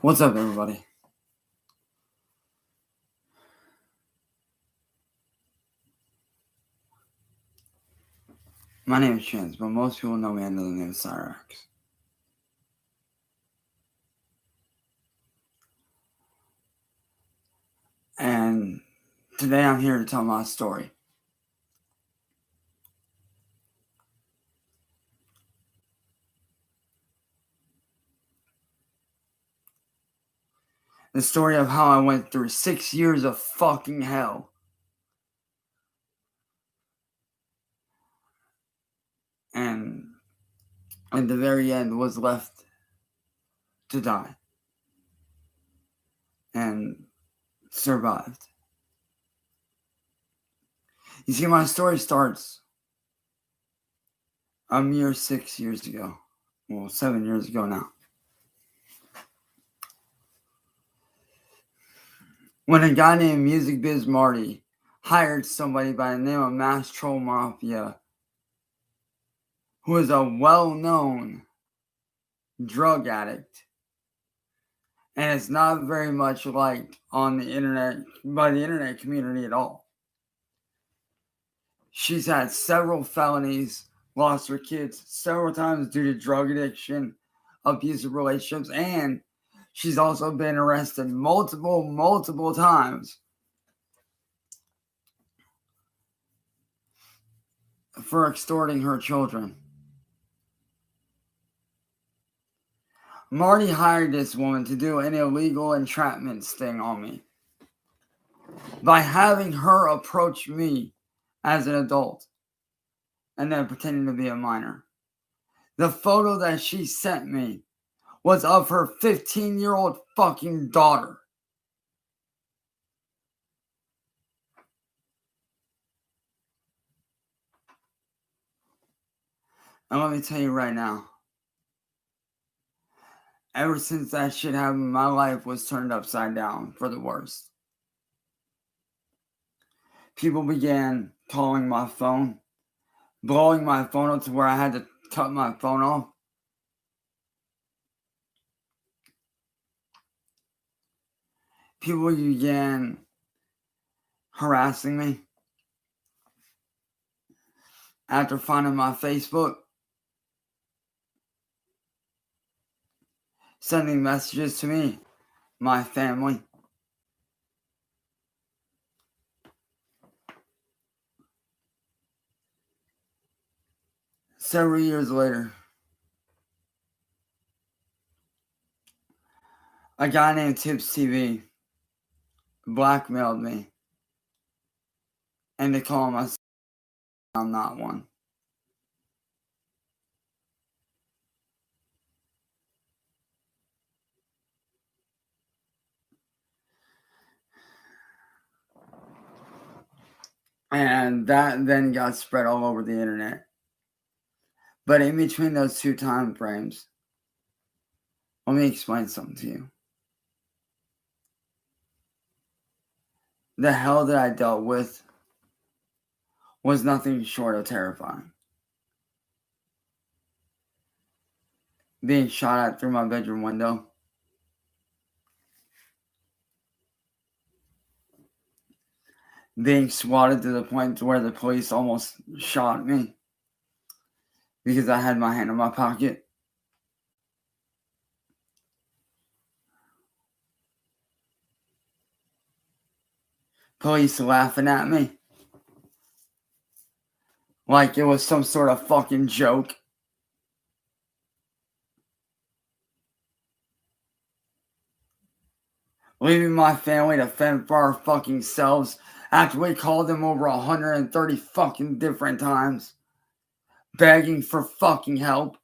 What's up, everybody? My name is Chance, but most people know me under the name Cyraxx. And today I'm here to tell my story. The story of how I went through 6 years of fucking hell. And at the very end was left to die. And survived. You see, my story starts a mere 6 years ago. Well, 7 years ago now. When a guy named Music Biz Marty hired somebody by the name of Mass Troll Mafia, who is a well-known drug addict, and it's not very much liked on the internet by the internet community at all. She's had several felonies, lost her kids several times due to drug addiction, abusive relationships, and she's also been arrested multiple times for extorting her children. Marty hired this woman to do an illegal entrapment sting on me by having her approach me as an adult and then pretending to be a minor. The photo that she sent me was of her 15-year-old fucking daughter. And let me tell you right now, ever since that shit happened, my life was turned upside down for the worst. People began calling my phone, blowing my phone up to where I had to cut my phone off. People began harassing me after finding my Facebook, sending messages to me, my family. Several years later, a guy named Tips TV blackmailed me and they call myself I'm not one. And that then got spread all over the internet. But in between those two time frames, let me explain something to you. The hell that I dealt with was nothing short of terrifying. Being shot at through my bedroom window. Being swatted to the point to where the police almost shot me because I had my hand in my pocket. Police laughing at me like it was some sort of fucking joke. Leaving my family to fend for our fucking selves after we called them over 130 fucking different times, begging for fucking help.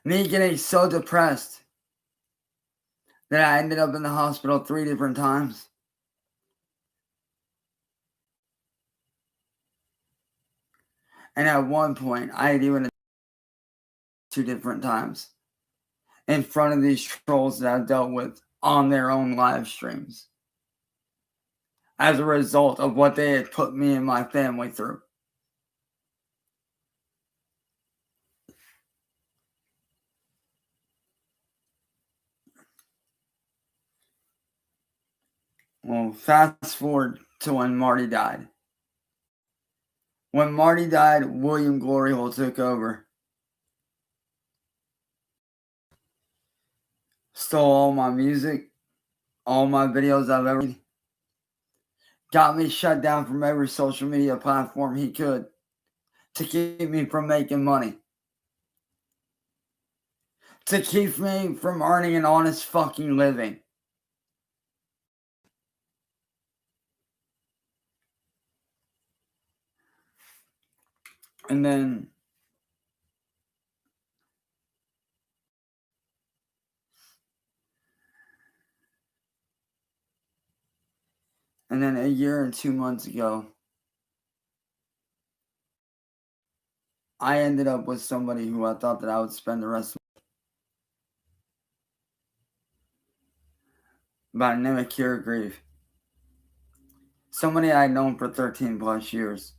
Me getting so depressed that I ended up in the hospital 3 different times. And at one point, I had even 2 different times in front of these trolls that I've dealt with on their own live streams as a result of what they had put me and my family through. Well, fast forward to when Marty died. When Marty died, William Gloryhole took over. Stole all my music, all my videos I've ever made. Got me shut down from every social media platform he could to keep me from making money. To keep me from earning an honest fucking living. And then a year and 2 months ago, I ended up with somebody who I thought that I would spend the rest of by the name of Kira Grieve. Somebody I had known for 13 plus years.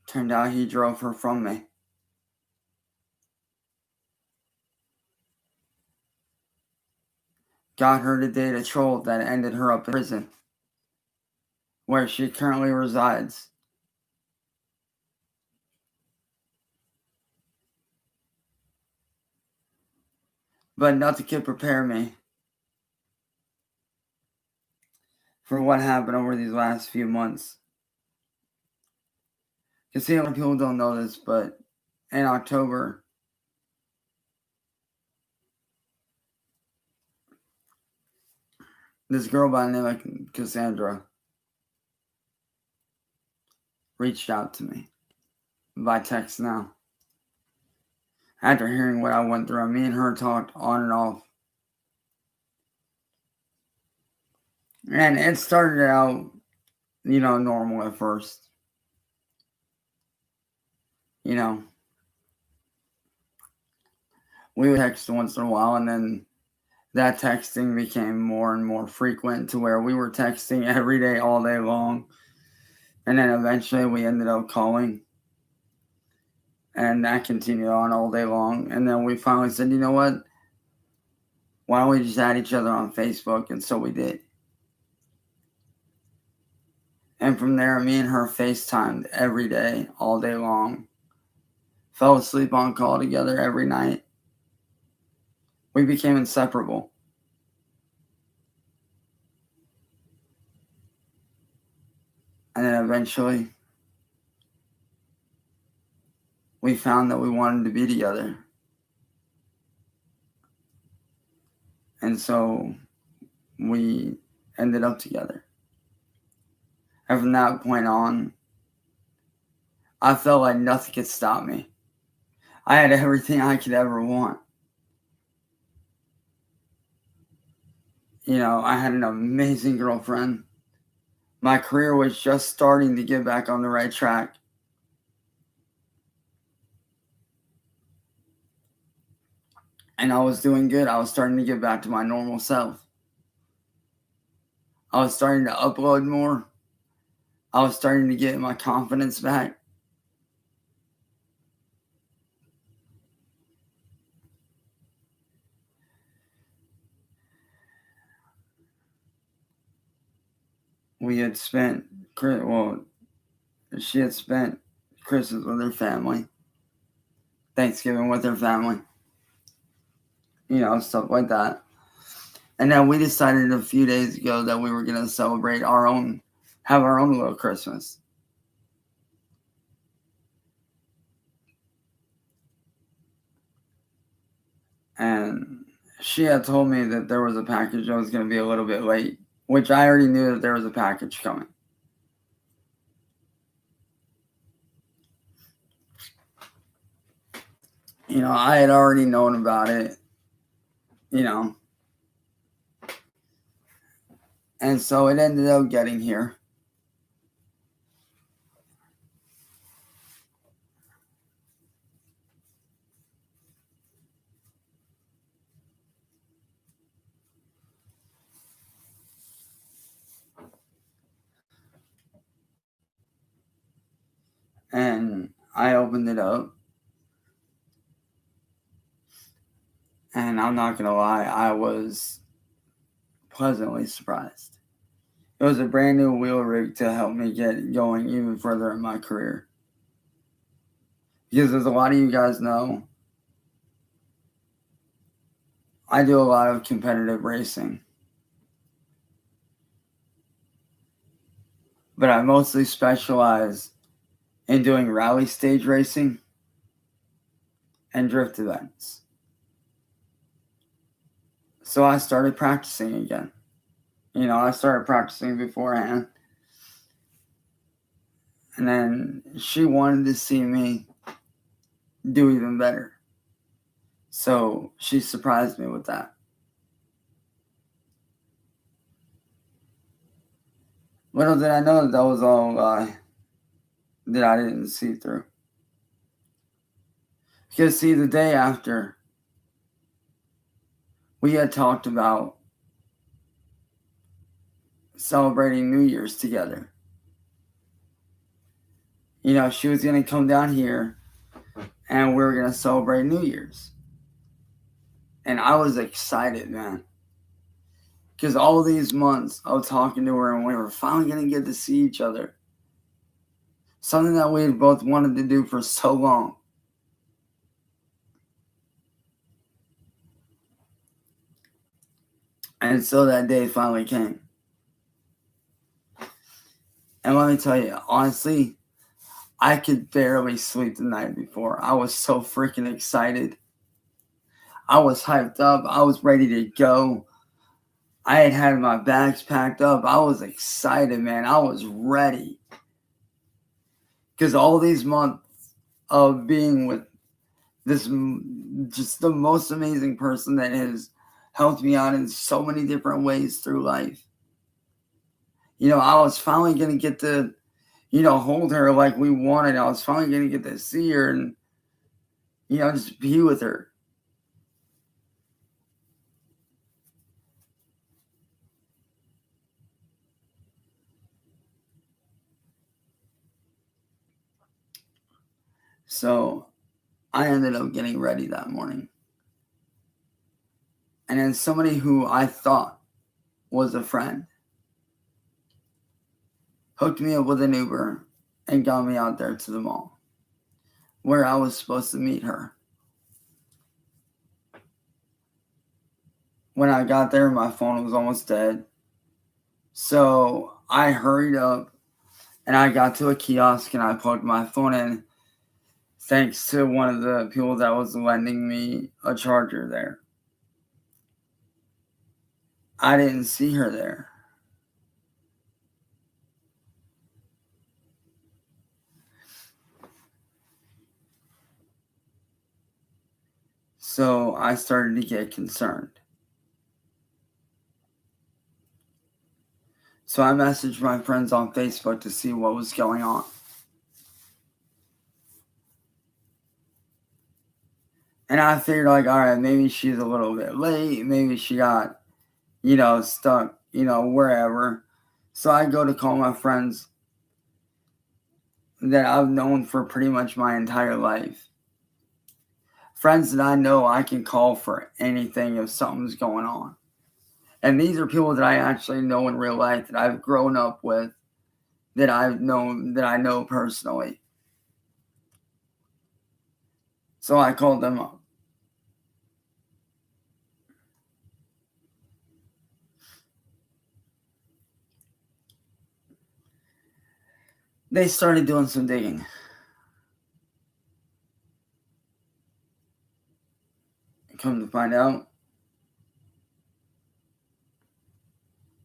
Turned out he drove her from me. Got her to date a troll that ended her up in prison, where she currently resides. But nothing could prepare me for what happened over these last few months. Because see, a lot of people don't know this, but in October, this girl by the name of Cassandra reached out to me by text now. After hearing what I went through, me and her talked on and off. And it started out, normal at first. We would text once in a while, and then that texting became more and more frequent to where we were texting every day, all day long. And then eventually we ended up calling. And that continued on all day long. And then we finally said, you know what? Why don't we just add each other on Facebook? And so we did. And from there, me and her FaceTimed every day, all day long. Fell asleep on call together every night. We became inseparable. And then eventually, we found that we wanted to be together. And so we ended up together. And from that point on, I felt like nothing could stop me. I had everything I could ever want. I had an amazing girlfriend. My career was just starting to get back on the right track. And I was doing good. I was starting to get back to my normal self. I was starting to upload more. I was starting to get my confidence back. She had spent Christmas with her family, Thanksgiving with her family, stuff like that. And then we decided a few days ago that we were going to celebrate have our own little Christmas. And she had told me that there was a package that was going to be a little bit late, which I already knew that there was a package coming. I had already known about it, And so it ended up getting here. And I opened it up. And I'm not going to lie, I was pleasantly surprised. It was a brand new wheel rig to help me get going even further in my career. Because as a lot of you guys know, I do a lot of competitive racing. But I mostly specialize in doing rally stage racing and drift events. So I started practicing again. I started practicing beforehand. And then she wanted to see me do even better. So she surprised me with that. Little did I know that was all a lie that I didn't see through. Because see, the day after, we had talked about celebrating New Year's together. She was going to come down here and we were going to celebrate New Year's. And I was excited, man. Because all these months of talking to her and we were finally going to get to see each other. Something that we had both wanted to do for so long. And so that day finally came. And let me tell you, honestly, I could barely sleep the night before. I was so freaking excited. I was hyped up. I was ready to go. I had my bags packed up. I was excited, man. I was ready. Because all these months of being with this, just the most amazing person that has helped me out in so many different ways through life. I was finally going to get to, hold her like we wanted. I was finally going to get to see her and, just be with her. So I ended up getting ready that morning. And then somebody who I thought was a friend hooked me up with an Uber and got me out there to the mall where I was supposed to meet her. When I got there, my phone was almost dead. So I hurried up and I got to a kiosk and I plugged my phone in thanks to one of the people that was lending me a charger there. I didn't see her there. So I started to get concerned. So I messaged my friends on Facebook to see what was going on. And I figured, all right, maybe she's a little bit late. Maybe she got, stuck, wherever. So I go to call my friends that I've known for pretty much my entire life. Friends that I know I can call for anything if something's going on. And these are people that I actually know in real life, that I've grown up with, that I know personally. So I called them up. They started doing some digging. Come to find out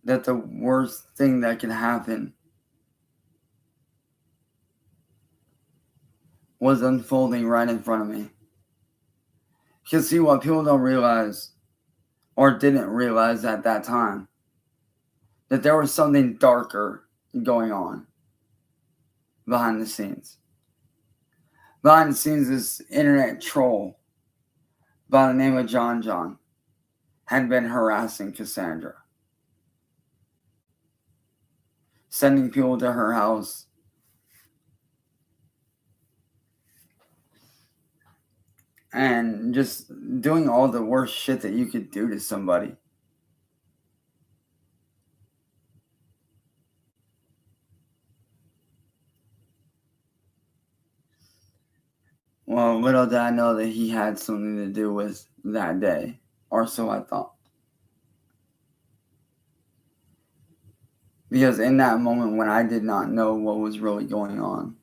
that the worst thing that could happen was unfolding right in front of me. Because see, what people don't realize, or didn't realize at that time, that there was something darker going on behind the scenes. Behind the scenes, this internet troll by the name of John had been harassing Cassandra, sending people to her house, and just doing all the worst shit that you could do to somebody. Well, little did I know that he had something to do with that day, or so I thought. Because in that moment when I did not know what was really going on,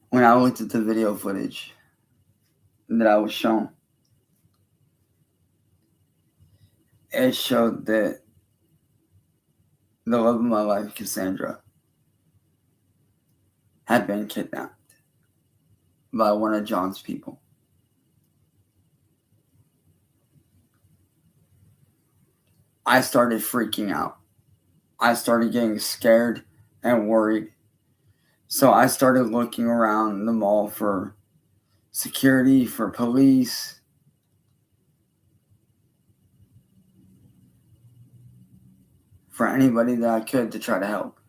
when I looked at the video footage that I was shown, it showed that the love of my life, Cassandra, had been kidnapped by one of John's people. I started freaking out. I started getting scared and worried. So I started looking around the mall for security, for police. For anybody that I could to try to help.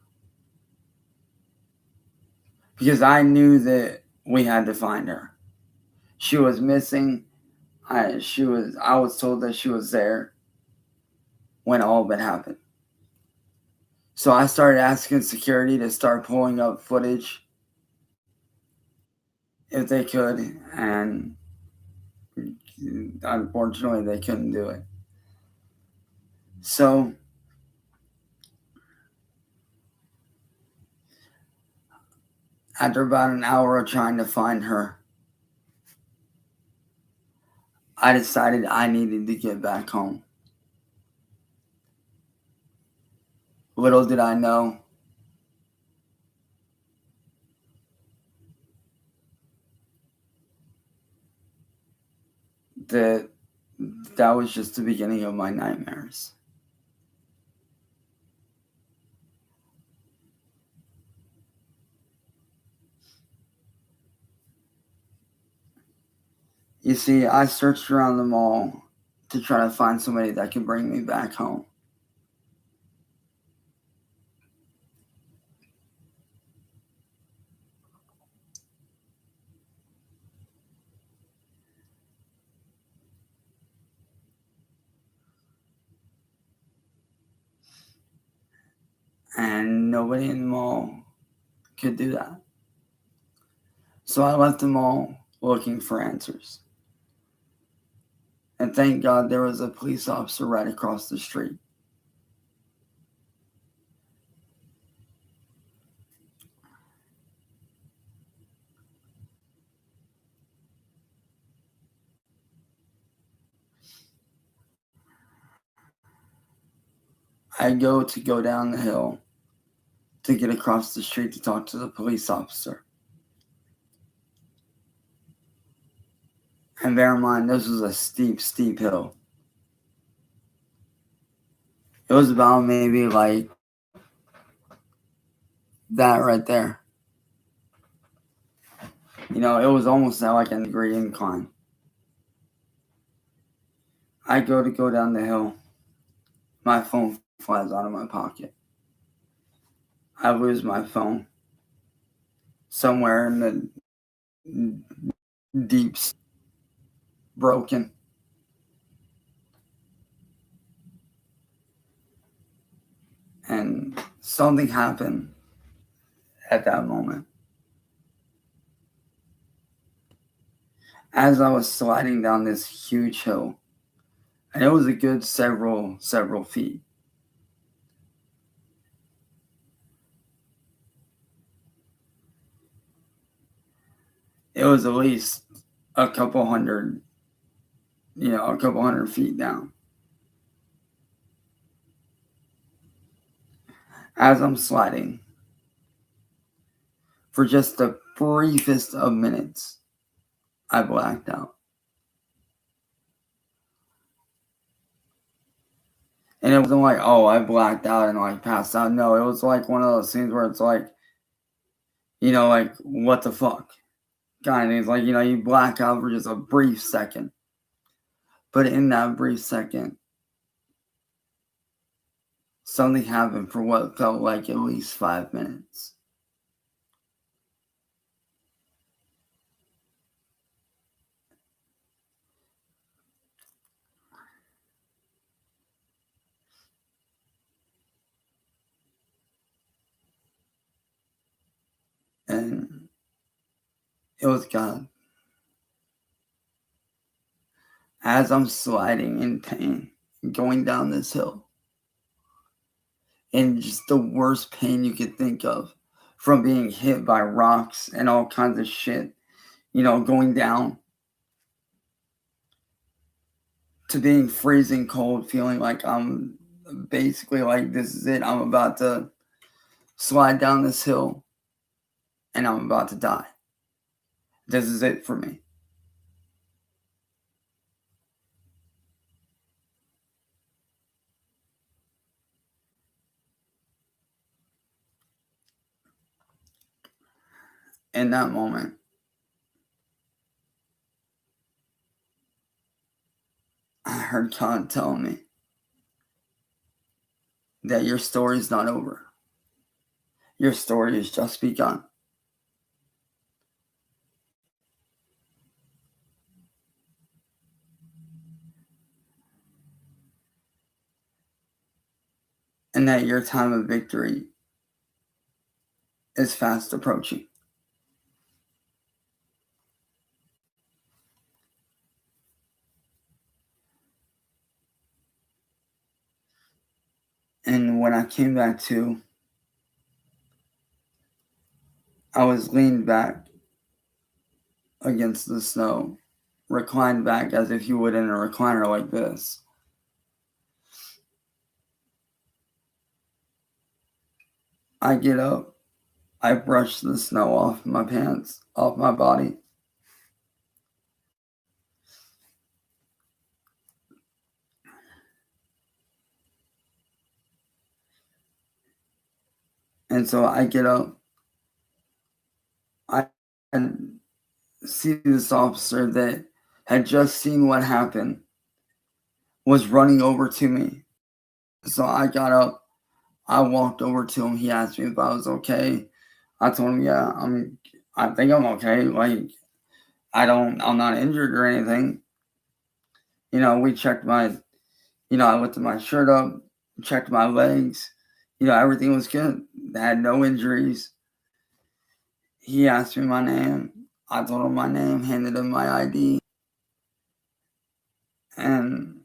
Because I knew that we had to find her. She was missing. I was told that she was there when all of it happened. So I started asking security to start pulling up footage if they could, and unfortunately they couldn't do it. So after about an hour of trying to find her, I decided I needed to get back home. Little did I know that that was just the beginning of my nightmares. You see, I searched around the mall to try to find somebody that could bring me back home. And nobody in the mall could do that. So I left the mall looking for answers. And thank God there was a police officer right across the street. I go down the hill to get across the street to talk to the police officer. And bear in mind, this was a steep, steep hill. It was about maybe like that right there. You know, it was almost at like a degree incline. I go down the hill. My phone flies out of my pocket. I lose my phone somewhere in the deep, broken. And something happened at that moment. As I was sliding down this huge hill, and it was a good several feet. It was at least a couple hundred feet down. As I'm sliding, for just the briefest of minutes, I blacked out. And it wasn't like, oh, I blacked out and like passed out. No, it was like one of those things where it's like, like, what the fuck? Kind of things. Like, you black out for just a brief second. But in that brief second, something happened for what felt like at least 5 minutes. And it was God. As I'm sliding in pain, going down this hill, and just the worst pain you could think of, from being hit by rocks and all kinds of shit, going down, to being freezing cold, feeling like I'm basically like, this is it. I'm about to slide down this hill and I'm about to die. This is it for me. In that moment, I heard God tell me that your story's not over. Your story has just begun. And that your time of victory is fast approaching. And when I came back to, I was leaned back against the snow, reclined back as if you would in a recliner like this. I get up, I brush the snow off my pants, off my body. And so I get up, I see this officer that had just seen what happened was running over to me. So I got up, I walked over to him. He asked me if I was okay. I told him, yeah, I think I'm okay. Like, I'm not injured or anything. We checked I lifted my shirt up, checked my legs. Everything was good. I had no injuries. He asked me my name. I told him my name, handed him my ID. And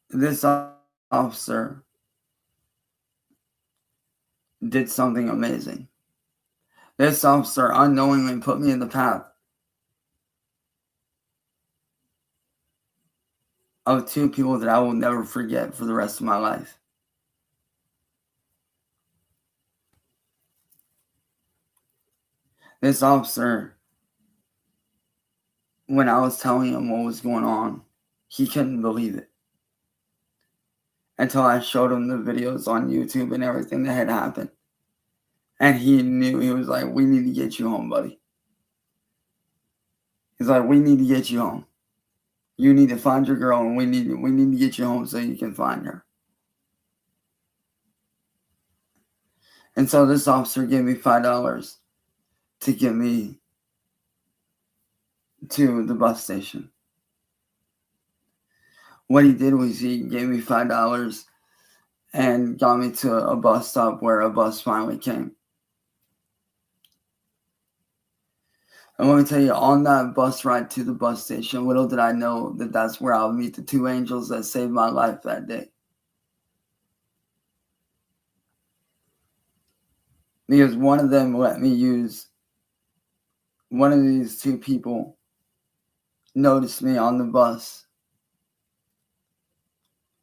this officer did something amazing. This officer unknowingly put me in the path of two people that I will never forget for the rest of my life. This officer, when I was telling him what was going on, he couldn't believe it. Until I showed him the videos on YouTube and everything that had happened. And he knew. He was like, we need to get you home, buddy. He's like, we need to get you home. You need to find your girl, and we need to get you home so you can find her. And so this officer gave me $5 to get me to the bus station. What he did was he gave me $5 and got me to a bus stop where a bus finally came. And let me tell you, on that bus ride to the bus station, little did I know that that's where I'll meet the two angels that saved my life that day. Because one of them let me use, one of these two people noticed me on the bus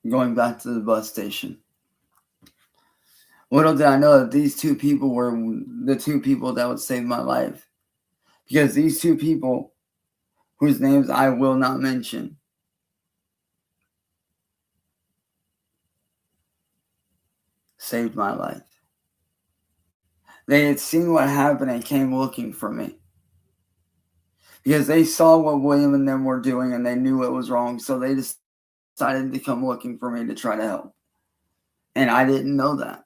going back to the bus station. Little did I know that these two people were the two people that would save my life. Because these two people, whose names I will not mention, saved my life. They had seen what happened and came looking for me. Because they saw what William and them were doing and they knew it was wrong. So they decided to come looking for me to try to help. And I didn't know that.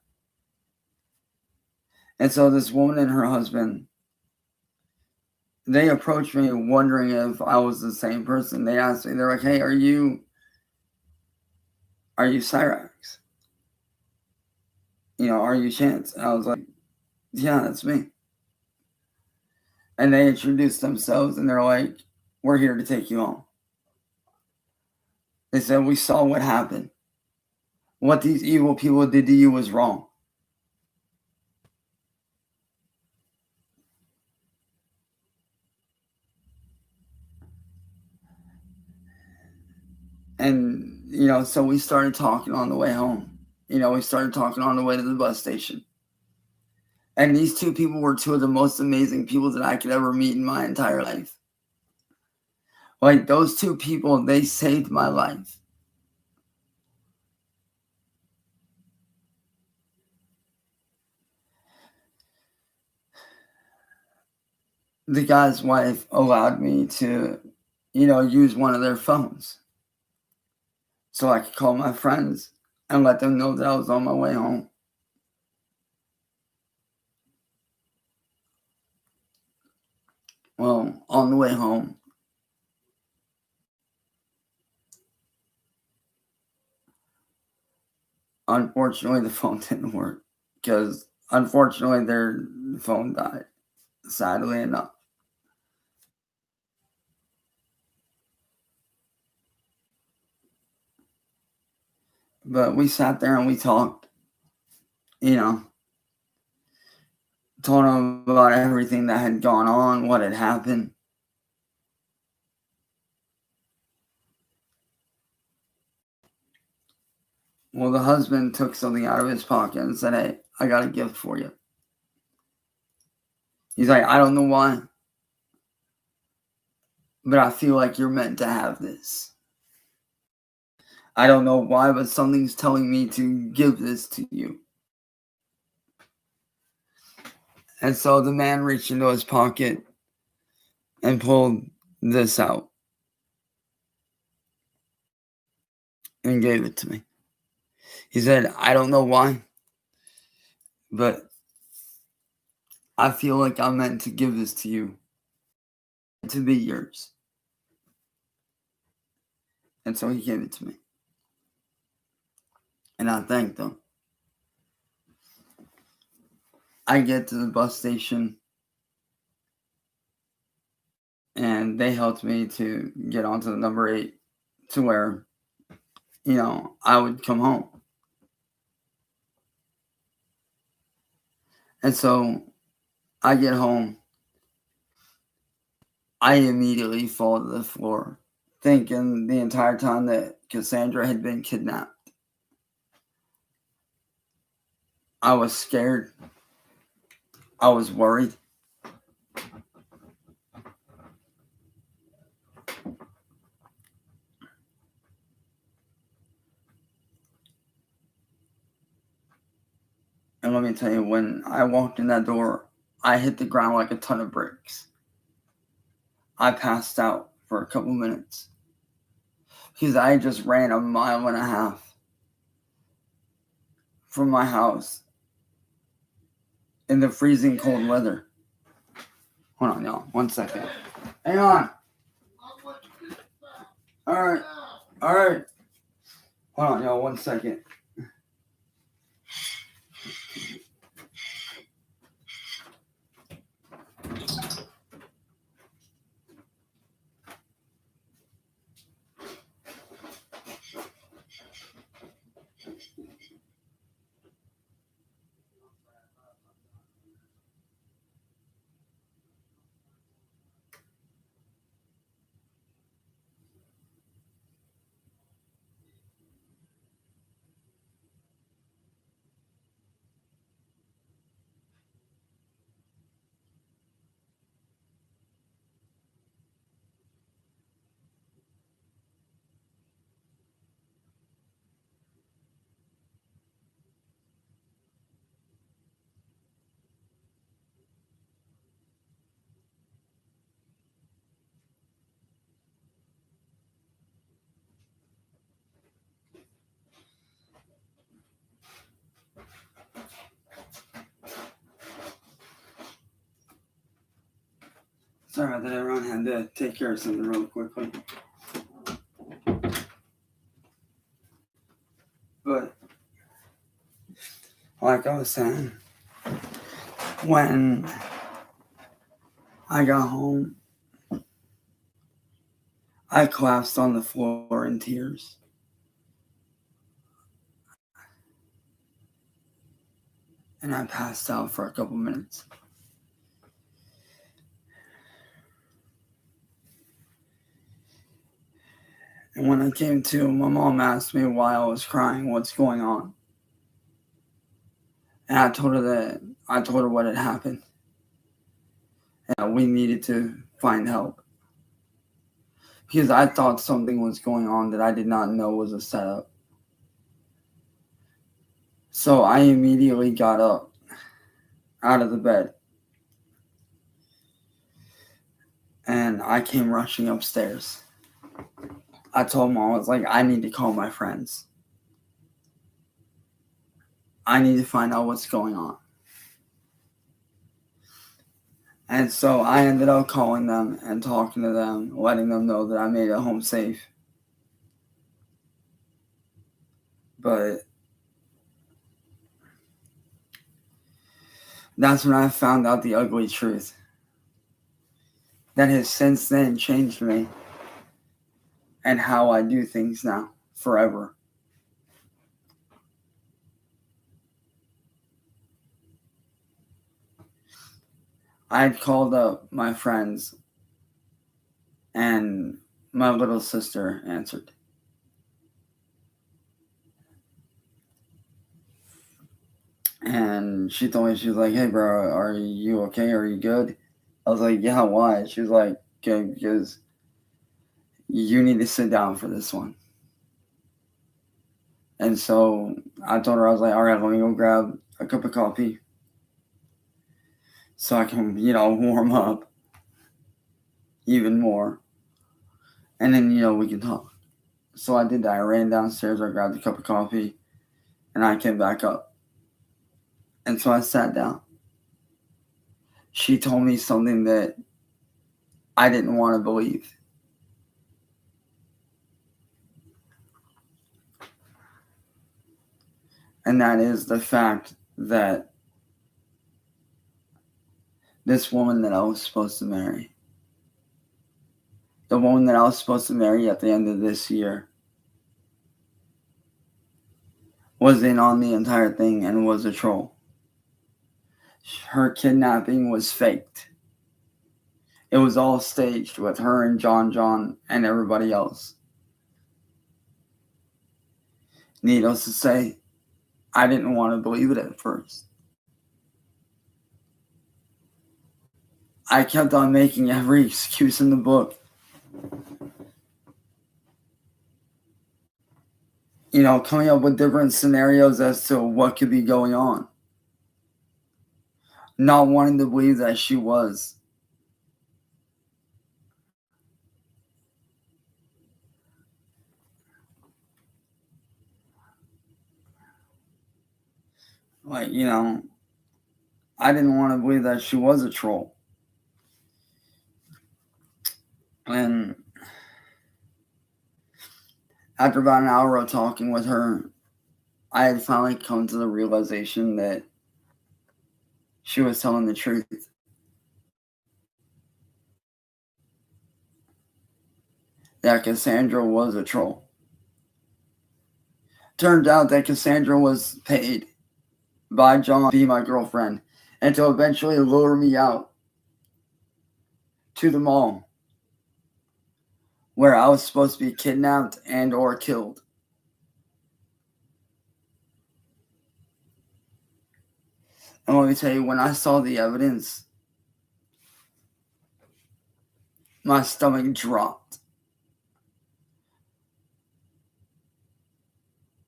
And so this woman and her husband, they approached me wondering if I was the same person. They asked me, they're like, hey, are you Cyraxx? Are you Chance? And I was like, yeah, that's me. And they introduced themselves and they're like, we're here to take you home. They said, we saw what happened. What these evil people did to you was wrong. And, so we started talking on the way home. We started talking on the way to the bus station. And these two people were two of the most amazing people that I could ever meet in my entire life. Like, those two people, they saved my life. The guy's wife allowed me to, use one of their phones so I could call my friends and let them know that I was on my way home. Well, on the way home, unfortunately, the phone didn't work because, unfortunately, their phone died, sadly enough. But we sat there and we talked, told them about everything that had gone on, what had happened. Well, the husband took something out of his pocket and said, hey, I got a gift for you. He's like, I don't know why, but I feel like you're meant to have this. I don't know why, but something's telling me to give this to you. And so the man reached into his pocket and pulled this out and gave it to me. He said, I don't know why, but I feel like I'm meant to give this to you, to be yours. And so he gave it to me. And I thanked him. I get to the bus station and they helped me to get onto the number 8 to where, I would come home. And so I get home. I immediately fall to the floor, thinking the entire time that Cassandra had been kidnapped. I was scared. I was worried. And let me tell you, when I walked in that door, I hit the ground like a ton of bricks. I passed out for a couple minutes because I just ran a mile and a half from my house in the freezing cold weather. Hold on, y'all. 1 second. Hang on. All right. Hold on, y'all. 1 second. Sorry about that, everyone. Had to take care of something real quickly. But, like I was saying, when I got home. I collapsed on the floor in tears. And I passed out for a couple minutes. And when I came to, my mom asked me why I was crying, what's going on. And I told her what had happened. And we needed to find help. Because I thought something was going on that I did not know was a setup. So I immediately got up out of the bed. And I came rushing upstairs. I told Mom, I was like, I need to call my friends. I need to find out what's going on. And so I ended up calling them and talking to them, letting them know that I made it home safe. But that's when I found out the ugly truth. That has since then changed me and how I do things now, forever. I had called up my friends and my little sister answered. And she told me, she was like, hey bro, are you okay? Are you good? I was like, yeah, why? She was like, okay, because you need to sit down for this one. And so I told her, I was like, all right, let me go grab a cup of coffee so I can, warm up even more. And then, we can talk. So I did that. I ran downstairs, I grabbed a cup of coffee, and I came back up. And so I sat down. She told me something that I didn't want to believe. And that is the fact that this woman that I was supposed to marry, the woman that I was supposed to marry at the end of this year, was in on the entire thing and was a troll. Her kidnapping was faked. It was all staged with her and John and everybody else. Needless to say, I didn't want to believe it at first. I kept on making every excuse in the book. Coming up with different scenarios as to what could be going on. Not wanting to believe that she was. Like, I didn't want to believe that she was a troll. And after about an hour of talking with her, I had finally come to the realization that she was telling the truth. That Cassandra was a troll. Turned out that Cassandra was paid by John to be my girlfriend and to eventually lure me out to the mall where I was supposed to be kidnapped and or killed. And let me tell you, when I saw the evidence, my stomach dropped.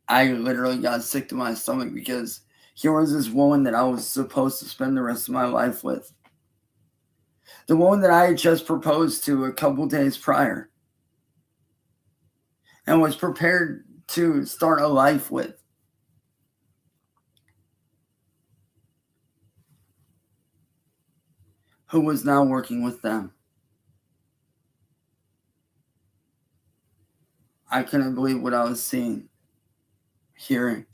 I literally got sick to my stomach because here was this woman that I was supposed to spend the rest of my life with. The woman that I had just proposed to a couple days prior and was prepared to start a life with. Who was now working with them. I couldn't believe what I was seeing, hearing.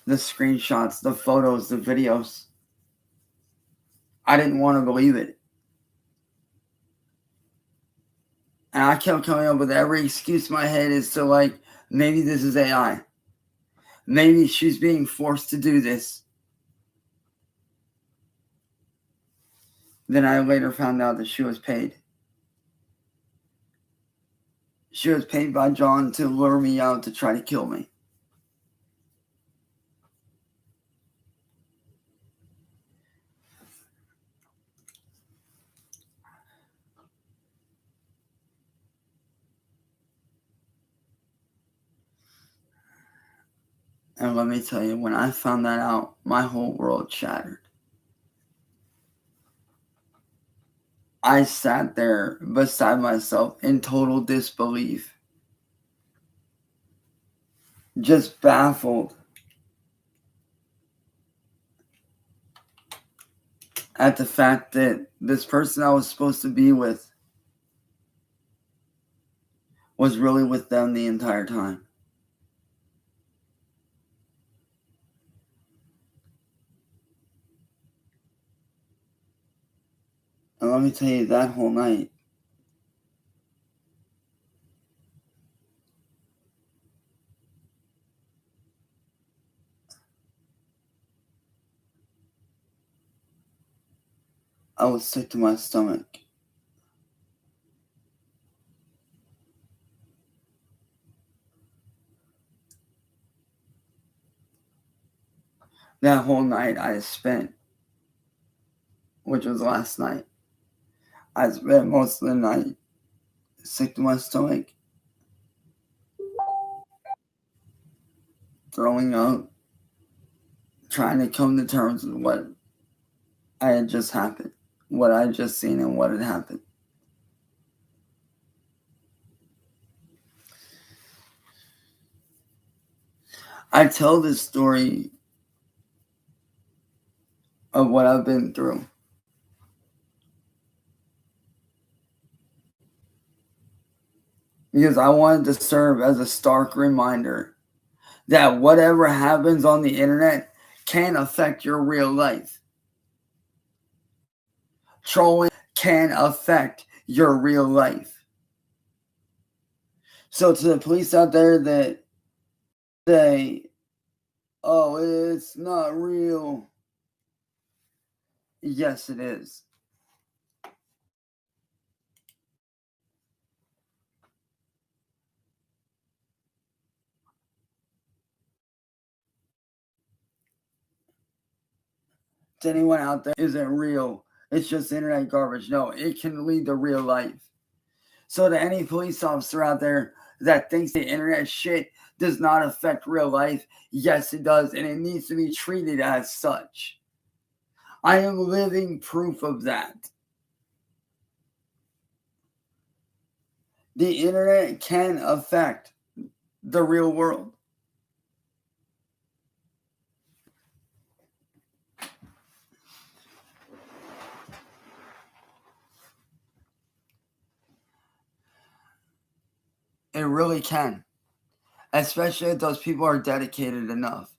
The screenshots, the photos, the videos. I didn't want to believe it. And I kept coming up with every excuse in my head as to, like, maybe this is AI. Maybe she's being forced to do this. Then I later found out that she was paid. She was paid by John to lure me out to try to kill me. And let me tell you, when I found that out, my whole world shattered. I sat there beside myself in total disbelief, just baffled at the fact that this person I was supposed to be with was really with them the entire time. And let me tell you, that whole night, I was sick to my stomach. That whole night I spent, which was last night, I spent most of the night sick to my stomach, throwing up, trying to come to terms with what I had just happened, what I had just seen and what had happened. I tell this story of what I've been through because I wanted to serve as a stark reminder that whatever happens on the internet can affect your real life. Trolling can affect your real life. So to the police out there that say, oh, it's not real. Yes, it is. To anyone out there, isn't real. It's just internet garbage. No, it can lead to real life. So to any police officer out there that thinks the internet shit does not affect real life, yes, it does, and it needs to be treated as such. I am living proof of that. The internet can affect the real world. It really can, especially if those people are dedicated enough.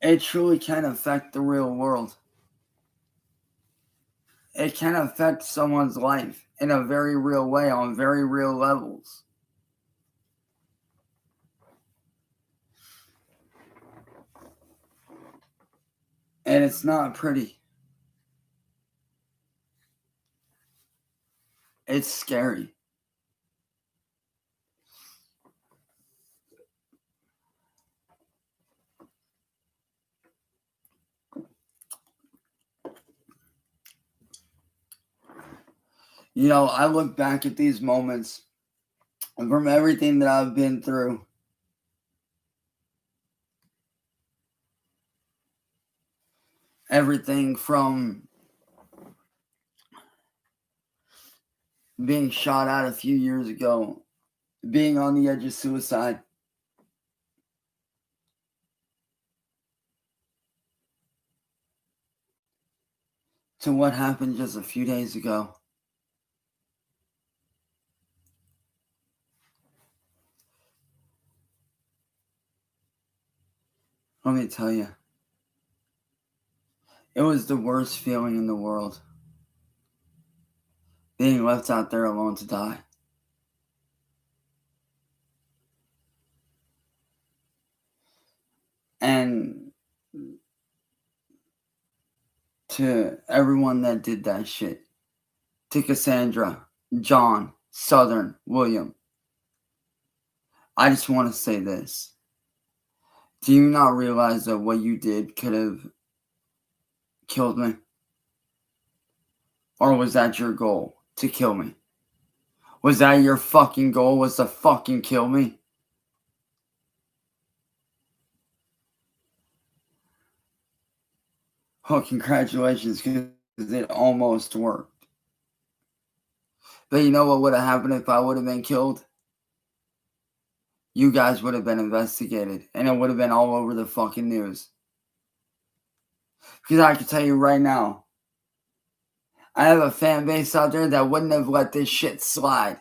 It truly can affect the real world. It can affect someone's life in a very real way on very real levels. And it's not pretty. It's scary. You know, I look back at these moments and from everything that I've been through, everything from being shot at a few years ago, being on the edge of suicide, to what happened just a few days ago. Let me tell you, it was the worst feeling in the world. Being left out there alone to die. And to everyone that did that shit, to Cassandra, John, Southern, William, I just want to say this. Do you not realize that what you did could have killed me? Or was that your goal, to kill me? Was that your fucking goal, was to fucking kill me? Oh, congratulations, because it almost worked. But you know what would have happened if I would have been killed? You guys would have been investigated, and it would have been all over the fucking news. Because I can tell you right now, I have a fan base out there that wouldn't have let this shit slide.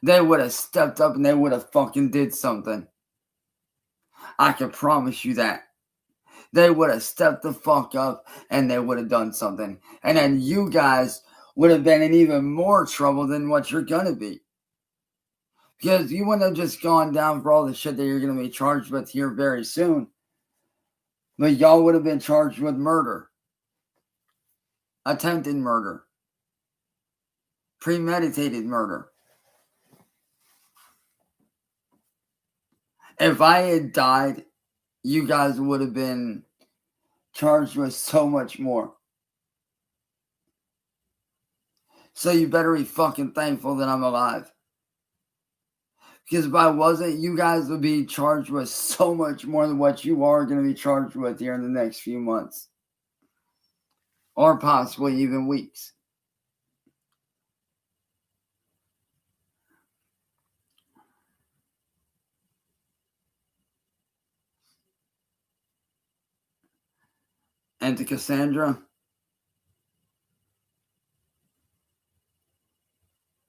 They would have stepped up and they would have fucking did something. I can promise you that. They would have stepped the fuck up and they would have done something. And then you guys would have been in even more trouble than what you're gonna be. Because you wouldn't have just gone down for all the shit that you're gonna be charged with here very soon. But y'all would have been charged with murder. Attempted murder. Premeditated murder. If I had died, you guys would have been charged with so much more. So you better be fucking thankful that I'm alive. Because if I wasn't, you guys would be charged with so much more than what you are going to be charged with here in the next few months. Or possibly even weeks. And to Cassandra,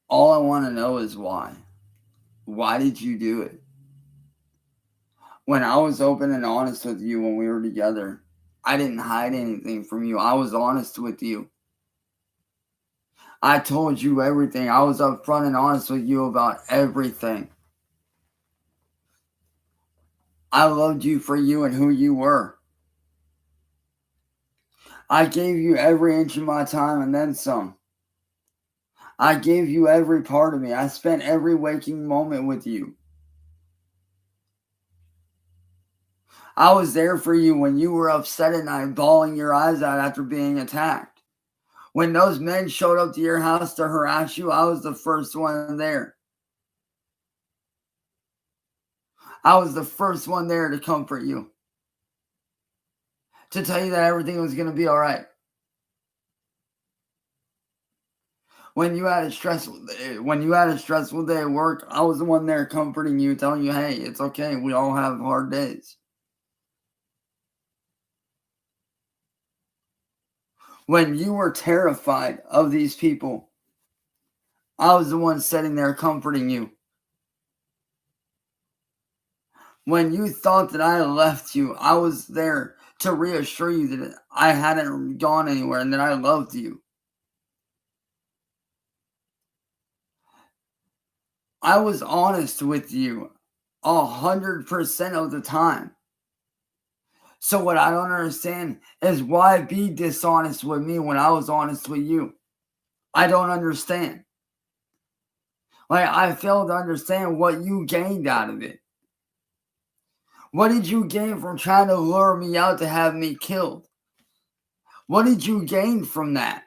all I want to know is why. Why did you do it? When I was open and honest with you when we were together, I didn't hide anything from you. I was honest with you. I told you everything. I was upfront and honest with you about everything. I loved you for you and who you were. I gave you every inch of my time and then some. I gave you every part of me. I spent every waking moment with you. I was there for you when you were upset at night, bawling your eyes out after being attacked. When those men showed up to your house to harass you, I was the first one there. I was the first one there to comfort you. To tell you that everything was going to be all right. When you had a stressful day at work, I was the one there comforting you, telling you, hey, it's okay. We all have hard days. When you were terrified of these people, I was the one sitting there comforting you. When you thought that I left you, I was there to reassure you that I hadn't gone anywhere and that I loved you. I was honest with you 100% of the time. So what I don't understand is why be dishonest with me when I was honest with you. I don't understand. Like, I fail to understand what you gained out of it. What did you gain from trying to lure me out to have me killed? What did you gain from that?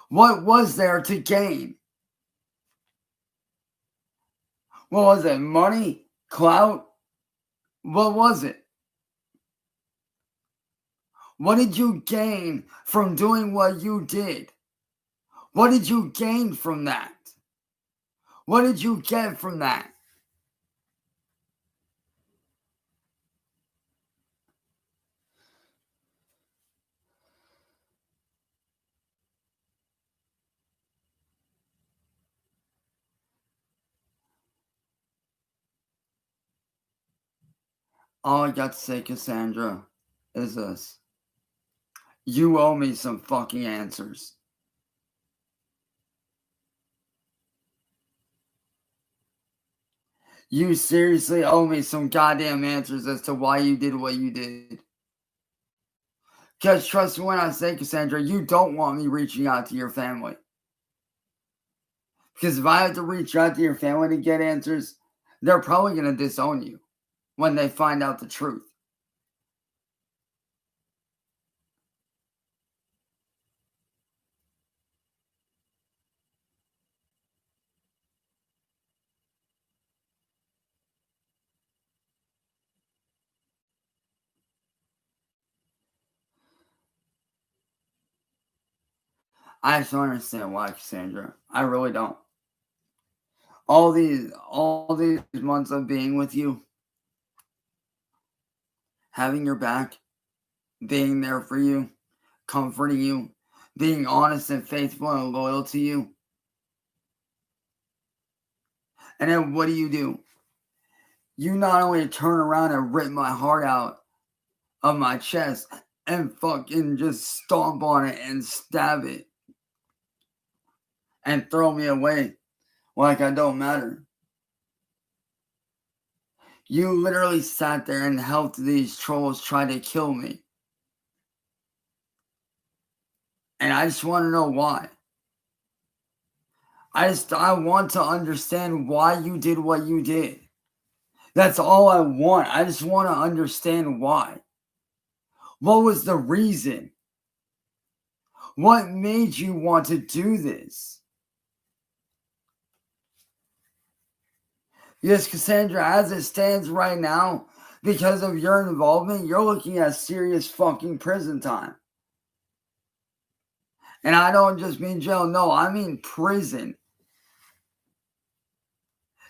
What was there to gain? What was it? Money? Clout? What was it? What did you gain from doing what you did? What did you gain from that? What did you get from that? All I got to say, Cassandra, is this. You owe me some fucking answers. You seriously owe me some goddamn answers as to why you did what you did. Because trust me when I say, Cassandra, you don't want me reaching out to your family. Because if I have to reach out to your family to get answers, they're probably going to disown you when they find out the truth. I just don't understand why, Cassandra. I really don't. All these months of being with you, having your back, being there for you, comforting you, being honest and faithful and loyal to you. And then what do? You not only turn around and rip my heart out of my chest and fucking just stomp on it and stab it and throw me away like I don't matter. You literally sat there and helped these trolls try to kill me. And I just want to know why. I want to understand why you did what you did. That's all I want. I just want to understand why. What was the reason? What made you want to do this? Yes, Cassandra, as it stands right now, because of your involvement, you're looking at serious fucking prison time. And I don't just mean jail, no, I mean prison.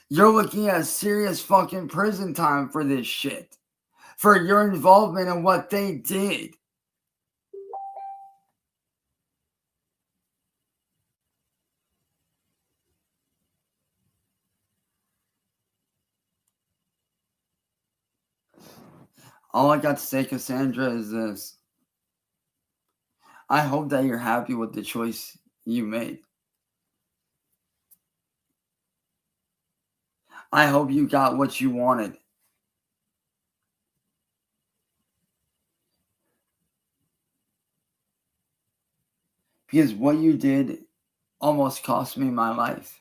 You're looking at serious fucking prison time for this shit. For your involvement in what they did. All I got to say, Cassandra, is this. I hope that you're happy with the choice you made. I hope you got what you wanted. Because what you did almost cost me my life.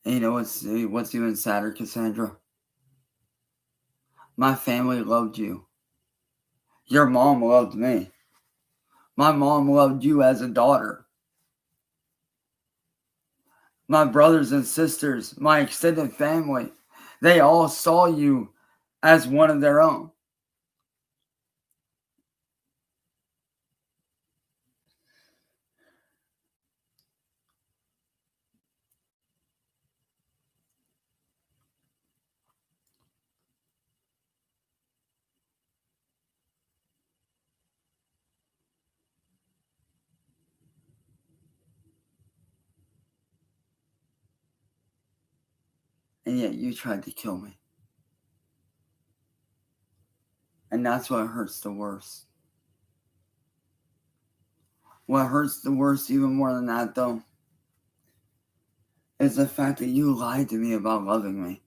And you know what's even sadder, Cassandra? My family loved you. Your mom loved me. My mom loved you as a daughter. My brothers and sisters, my extended family, they all saw you as one of their own. And yet you tried to kill me. And that's what hurts the worst. What hurts the worst, even more than that, though, is the fact that you lied to me about loving me.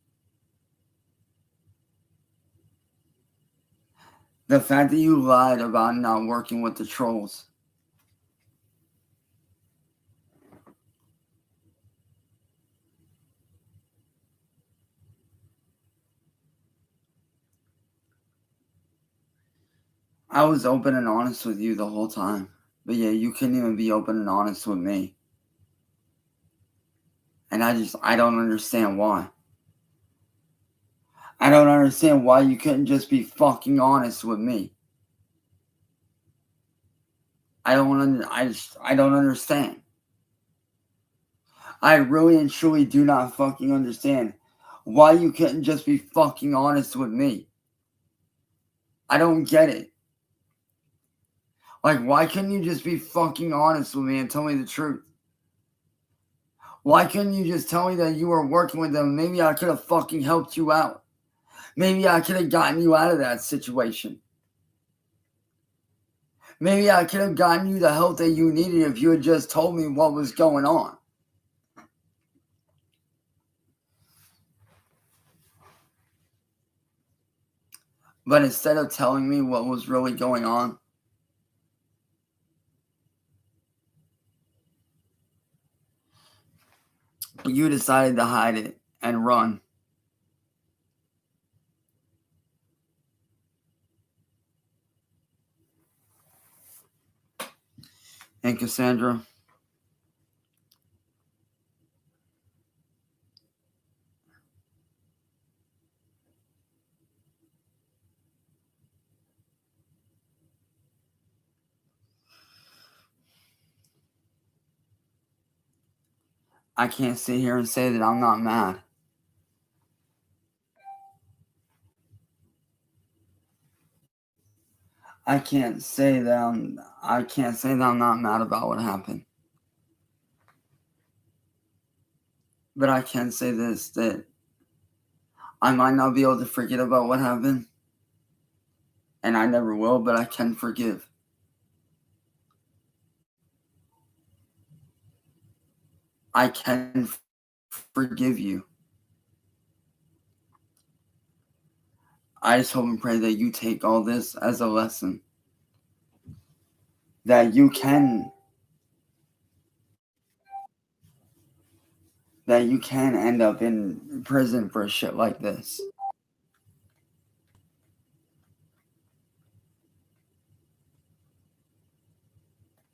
The fact that you lied about not working with the trolls. I was open and honest with you the whole time. But yeah, you couldn't even be open and honest with me. And I don't understand why. I don't understand why you couldn't just be fucking honest with me. I don't understand. I really and truly do not fucking understand why you couldn't just be fucking honest with me. I don't get it. Like, why couldn't you just be fucking honest with me and tell me the truth? Why couldn't you just tell me that you were working with them? Maybe I could have fucking helped you out. Maybe I could have gotten you out of that situation. Maybe I could have gotten you the help that you needed if you had just told me what was going on. But instead of telling me what was really going on, you decided to hide it and run. And Cassandra, I can't sit here and say that I'm not mad. I can't say that I'm not mad about what happened. But I can say this, that I might not be able to forget about what happened. And I never will, but I can forgive. I can forgive you. I just hope and pray that you take all this as a lesson. That you can end up in prison for shit like this.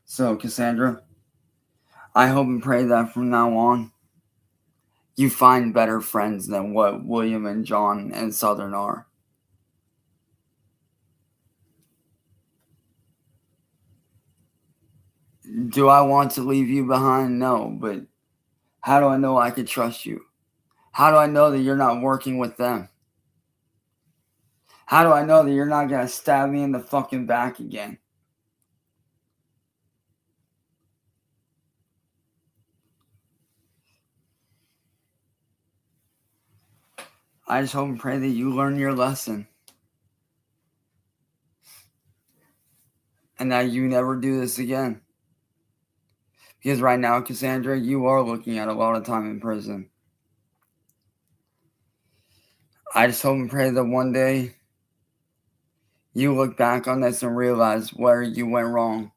So, Cassandra, I hope and pray that from now on, you find better friends than what William and John and Southern are. Do I want to leave you behind? No, but how do I know I could trust you? How do I know that you're not working with them? How do I know that you're not going to stab me in the fucking back again? I just hope and pray that you learn your lesson. And that you never do this again. Because right now, Cassandra, you are looking at a lot of time in prison. I just hope and pray that one day you look back on this and realize where you went wrong.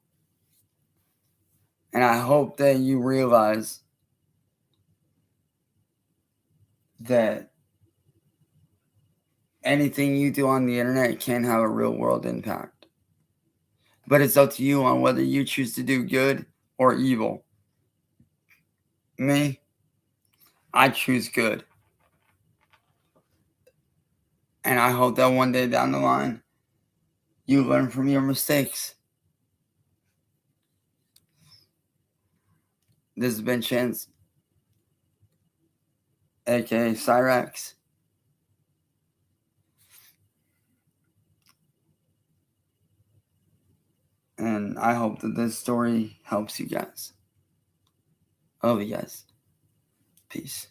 And I hope that you realize that anything you do on the internet can have a real world impact. But it's up to you on whether you choose to do good or evil. Me, I choose good. And I hope that one day down the line, you learn from your mistakes. This has been Chance, aka Cyraxx. And I hope that this story helps you guys. I love you guys. Peace.